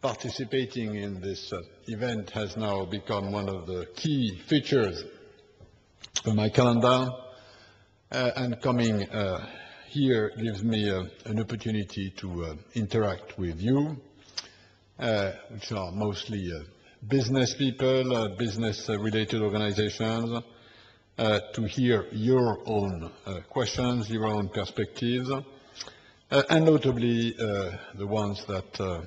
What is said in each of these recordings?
Participating in this event has now become one of the key features of my calendar, and coming here gives me an opportunity to interact with you, which are mostly business people, business-related organizations, to hear your own questions, your own perspectives, and notably the ones that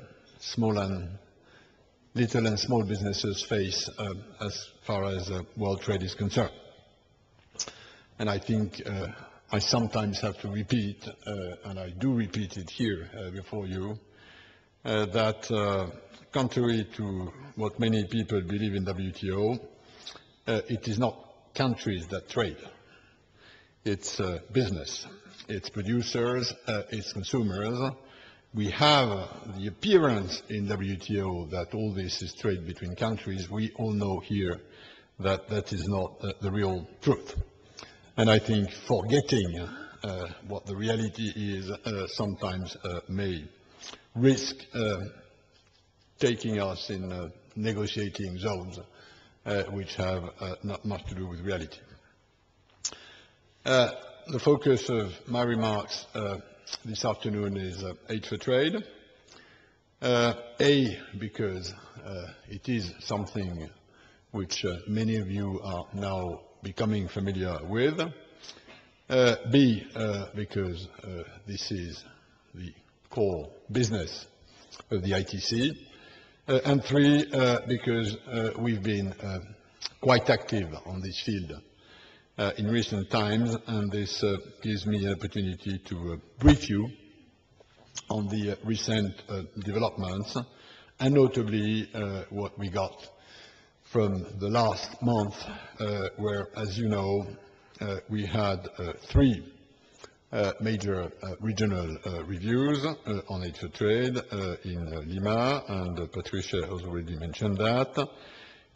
little and small businesses face as far as world trade is concerned. And I think I sometimes have to repeat, and I do repeat it here before you, that contrary to what many people believe in WTO, it is not countries that trade. It's business. It's producers, it's consumers. We have the appearance in WTO that all this is trade between countries. We all know here that that is not the real truth. And I think forgetting what the reality is sometimes may risk taking us in negotiating zones which have not much to do with reality. The focus of my remarks this afternoon is aid for trade. Because it is something which many of you are now becoming familiar with. B, because this is the core business of the ITC. And 3, because we've been quite active on this field in recent times, and this gives me an opportunity to brief you on the recent developments, and notably what we got from the last month, where, as you know, we had 3 major regional reviews on aid for trade in Lima, and Patricia has already mentioned that,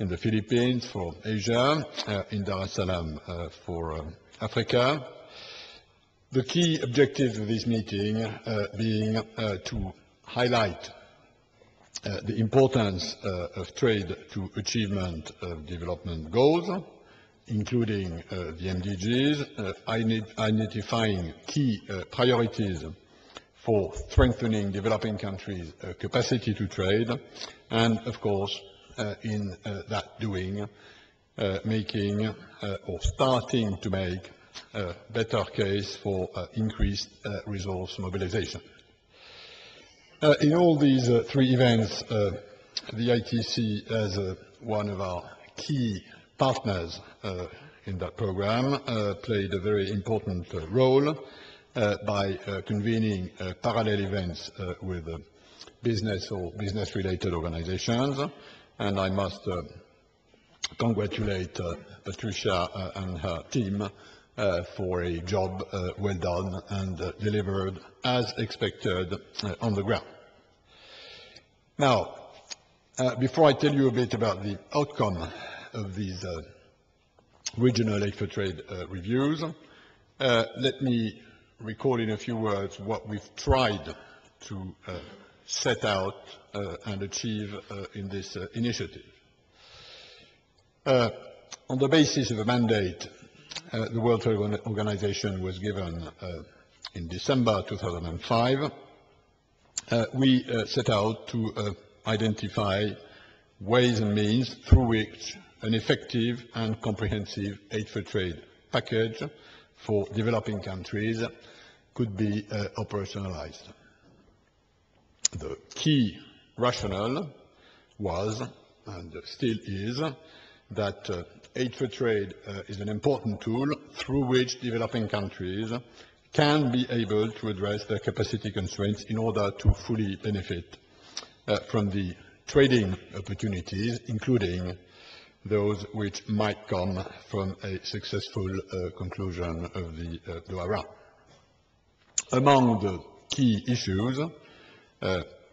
in the Philippines for Asia, in Dar es Salaam for Africa. The key objectives of this meeting being to highlight the importance of trade to achievement of development goals, including the MDGs, identifying key priorities for strengthening developing countries' capacity to trade, and of course, in that doing, making or starting to make a better case for increased resource mobilization. In all these 3 events, the ITC, as one of our key partners in that program, played a very important role by convening parallel events with business or business-related organizations. And I must congratulate Patricia and her team for a job well done and delivered as expected on the ground. Now, before I tell you a bit about the outcome of these regional aid for trade reviews, let me recall in a few words what we've tried to set out and achieve in this initiative. On the basis of a mandate the World Trade Organization was given in December 2005, we set out to identify ways and means through which an effective and comprehensive aid for trade package for developing countries could be operationalized. The key rationale was, and still is, that aid for trade is an important tool through which developing countries can be able to address their capacity constraints in order to fully benefit from the trading opportunities, including those which might come from a successful conclusion of the Doha round. Among the key issues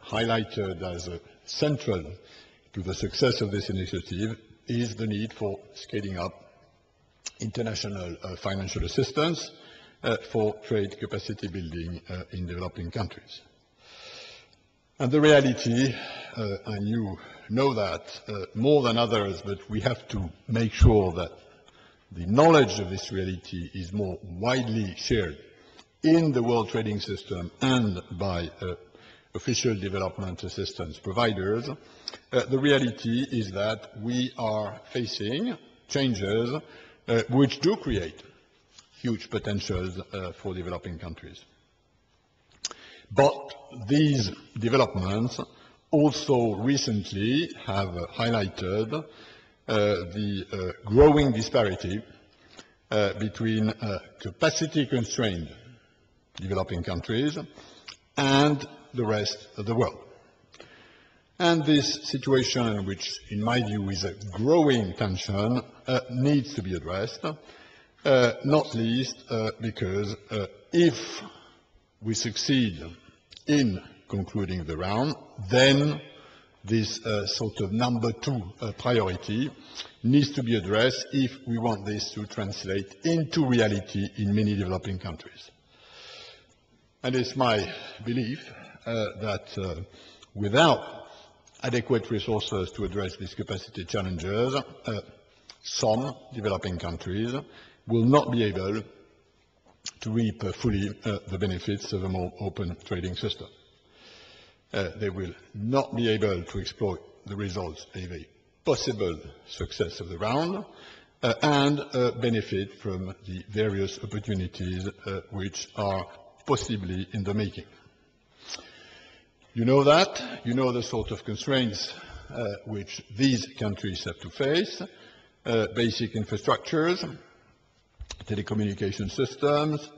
highlighted as central to the success of this initiative is the need for scaling up international financial assistance for trade capacity building in developing countries. And the reality, and you know that more than others, but we have to make sure that the knowledge of this reality is more widely shared in the world trading system and by official development assistance providers. The reality is that we are facing changes which do create huge potentials for developing countries. But these developments also recently have highlighted the growing disparity between capacity-constrained developing countries and the rest of the world. And this situation, which in my view is a growing tension, needs to be addressed, not least because if we succeed in concluding the round, then this sort of number two priority needs to be addressed if we want this to translate into reality in many developing countries. And it's my belief that without adequate resources to address these capacity challenges, some developing countries will not be able to reap fully the benefits of a more open trading system. They will not be able to exploit the results of a possible success of the round and benefit from the various opportunities which are possibly in the making. You know that. You know the sort of constraints which these countries have to face. Basic infrastructures, telecommunication systems,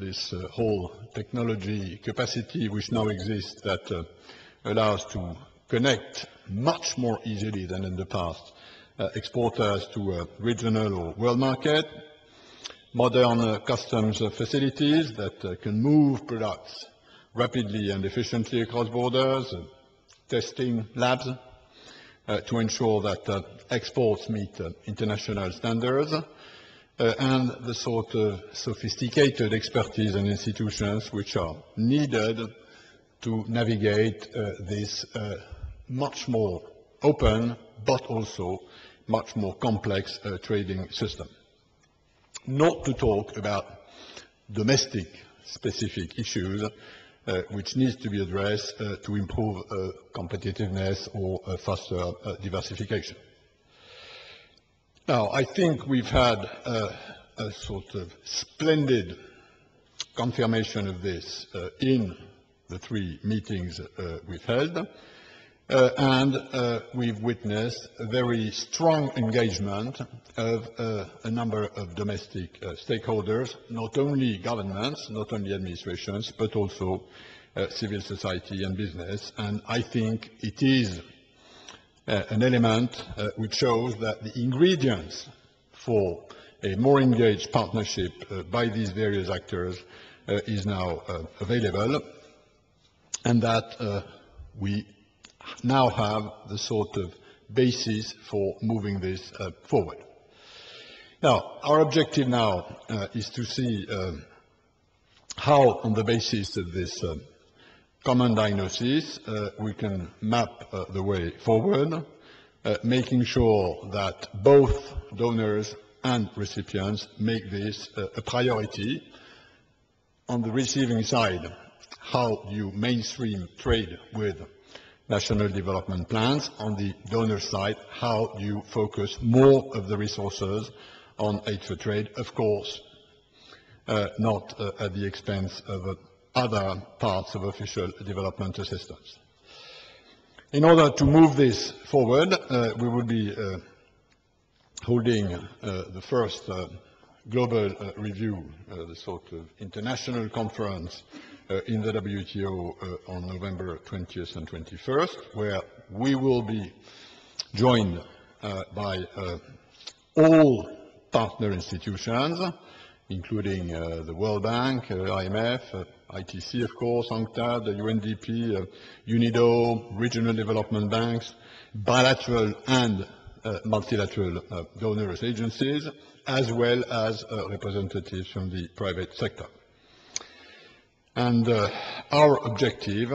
this whole technology capacity which now exists that allows to connect much more easily than in the past exporters to a regional or world market, modern customs facilities that can move products rapidly and efficiently across borders, testing labs to ensure that exports meet international standards, and the sort of sophisticated expertise and institutions which are needed to navigate this much more open but also much more complex trading system. Not to talk about domestic specific issues which needs to be addressed to improve competitiveness or faster diversification. Now, I think we've had a sort of splendid confirmation of this in the three meetings we've held, and we've witnessed a very strong engagement of a number of domestic stakeholders, not only governments, not only administrations, but also civil society and business. And I think it is an element which shows that the ingredients for a more engaged partnership by these various actors is now available, and that we now have the sort of basis for moving this forward. Now, our objective now is to see how, on the basis of this common diagnosis, we can map the way forward, making sure that both donors and recipients make this a priority. On the receiving side, how you mainstream trade with national development plans. On the donor side, how you focus more of the resources on aid for trade, of course, not at the expense of other parts of official development assistance. In order to move this forward, we will be holding the first global review, the sort of international conference in the WTO on November 20th and 21st, where we will be joined by all partner institutions, including the World Bank, IMF, ITC, of course, UNCTAD, the UNDP, UNIDO, regional development banks, bilateral and multilateral donors agencies, as well as representatives from the private sector. And our objective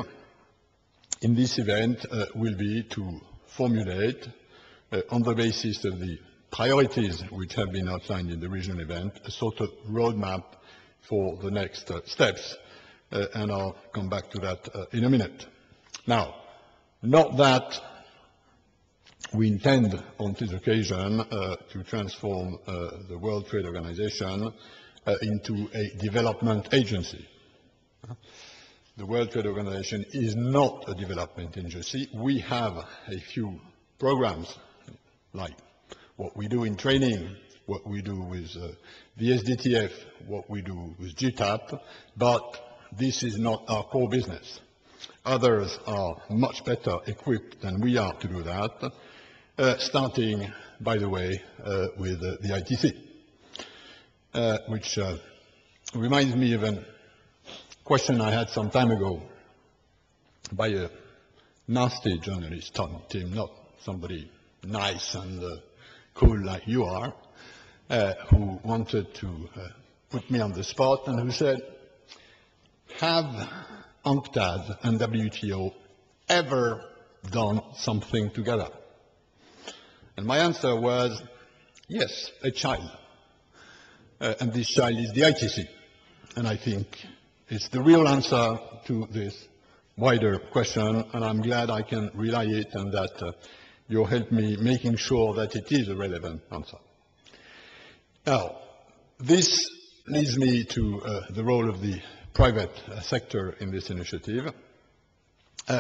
in this event will be to formulate, on the basis of the priorities which have been outlined in the regional event, a sort of roadmap for the next steps, and I'll come back to that in a minute. Now, not that we intend on this occasion to transform the World Trade Organization into a development agency. The World Trade Organization is not a development agency. We have a few programs, like what we do in training, what we do with the SDTF, what we do with GTAP, but this is not our core business. Others are much better equipped than we are to do that, starting, by the way, with the ITC, which reminds me of a question I had some time ago by a nasty journalist, Tim, not somebody nice and cool like you are, who wanted to put me on the spot and who said, have UNCTAD and WTO ever done something together? And my answer was, yes, a child. And this child is the ITC. And I think it's the real answer to this wider question, and I'm glad I can relay it and that you'll help me making sure that it is a relevant answer. Now, this leads me to the role of the private sector in this initiative,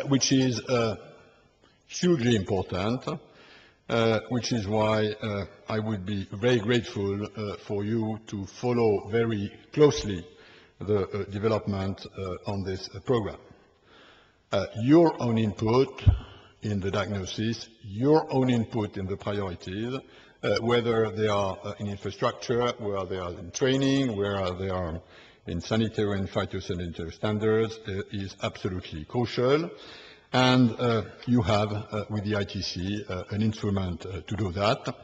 which is hugely important, which is why I would be very grateful for you to follow very closely the development on this program. Your own input in the diagnosis, your own input in the priorities, whether they are in infrastructure, whether they are in training, whether they are in sanitary and phytosanitary standards, is absolutely crucial. And you have, with the ITC, an instrument to do that.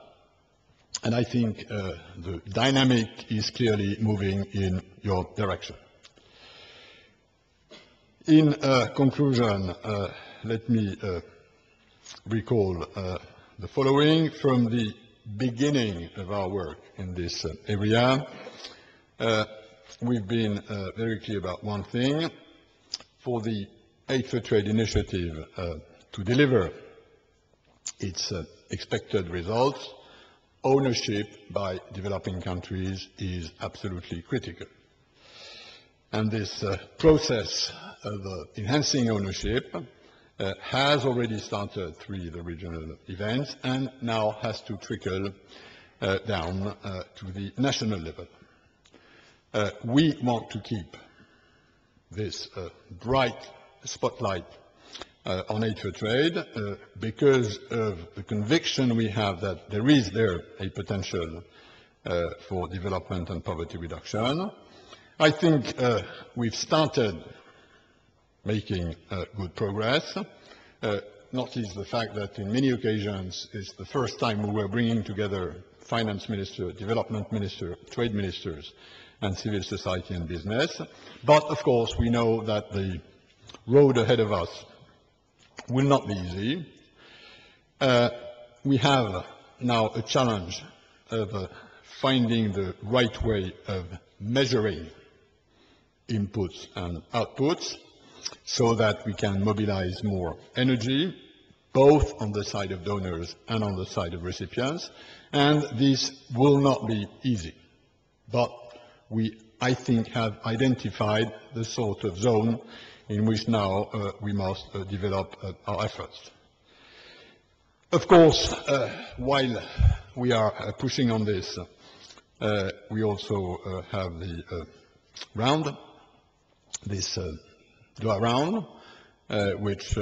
And I think the dynamic is clearly moving in your direction. In conclusion, let me recall the following. From the beginning of our work in this area, we've been very clear about one thing. For the Aid for Trade initiative to deliver its expected results, ownership by developing countries is absolutely critical. And this process of enhancing ownership has already started through the regional events and now has to trickle down to the national level. We want to keep this bright spotlight on aid for trade because of the conviction we have that there is a potential for development and poverty reduction. I think we've started making good progress, not least the fact that in many occasions it's the first time we were bringing together finance minister, development minister, trade ministers, and civil society and business. But of course we know that the road ahead of us will not be easy. We have now a challenge of finding the right way of measuring inputs and outputs so that we can mobilize more energy, both on the side of donors and on the side of recipients. And this will not be easy. But we, I think, have identified the sort of zone in which now we must develop our efforts. Of course, while we are pushing on this, we also have the round, this Doha round, which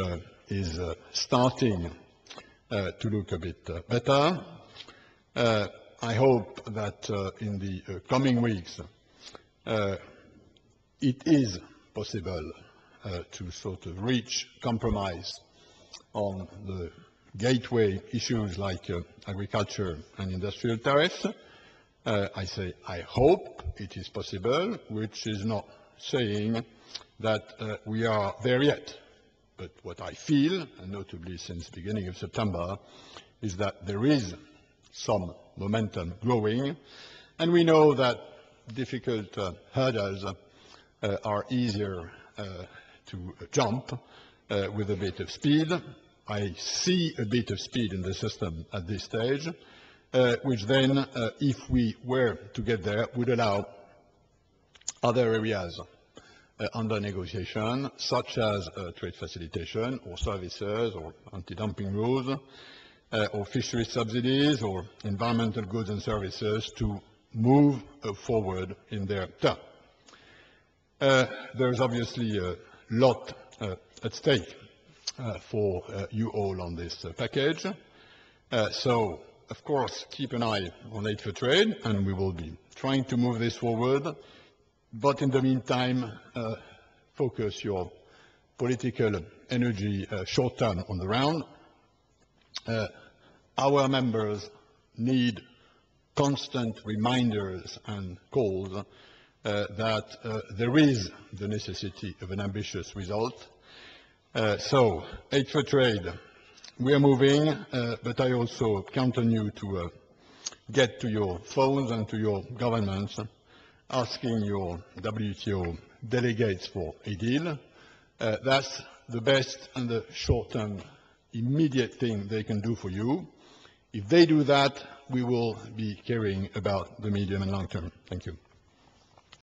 is starting to look a bit better. I hope that in the coming weeks it is possible to sort of reach compromise on the gateway issues like agriculture and industrial tariffs. I say I hope it is possible, which is not saying that we are there yet. But what I feel, and notably since the beginning of September, is that there is some momentum growing, and we know that difficult hurdles are easier to jump with a bit of speed. I see a bit of speed in the system at this stage, which then, if we were to get there, would allow other areas under negotiation, such as trade facilitation, or services, or anti-dumping rules, or fishery subsidies, or environmental goods and services, to move forward in their turn. There is obviously a lot at stake for you all on this package. So, of course, keep an eye on Aid for Trade, and we will be trying to move this forward. But in the meantime, focus your political energy short-term on the ground. Our members need constant reminders and calls that there is the necessity of an ambitious result. So, Aid for Trade, we are moving, but I also count on you to get to your phones and to your governments, asking your WTO delegates for a deal. That's the best and the short-term immediate thing they can do for you. If they do that, we will be caring about the medium and long term. Thank you.